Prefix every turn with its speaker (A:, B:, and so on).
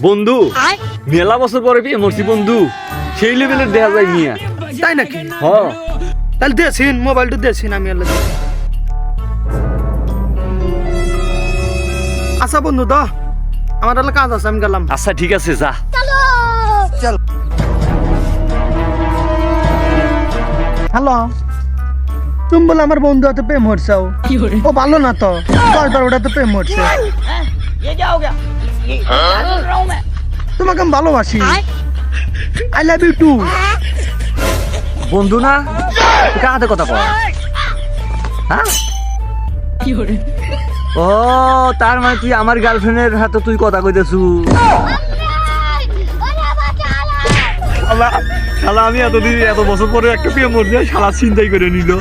A: বন্ধু মেলা বছর পরে বিয়ে মরছি বন্ধু, সেই লেভেলের দেখা যায় মিয়া।
B: তাই নাকি?
A: হ
B: তাহলে দিয়েছিন মোবাইলটা দিয়েছিন, আমি আল্লাহ আচ্ছা বন্ধু দ, আমার আল্লাহ কাজ আছে, আমি গেলাম।
A: আচ্ছা ঠিক আছে যা।
B: হ্যালো, তুমি বলে আমার বন্ধু হাতে প্রেম হরছাও, ও ভালো না তো, 10 ওটা তো প্রেম হরছে। তোমাকে আমি ভালোবাসি, আই লাভ ইউ টু।
A: বন্ধু না কার হাতে কথা কয়? হ্যাঁ ও তার মানে তুই আমার গার্লফ্রেন্ডের হাতে তুই কথা কইতেছু। শালা আমি এতদিন এত বছর পরে একটা প্রেম মরছে, শালা চিন্তাই করে নিল।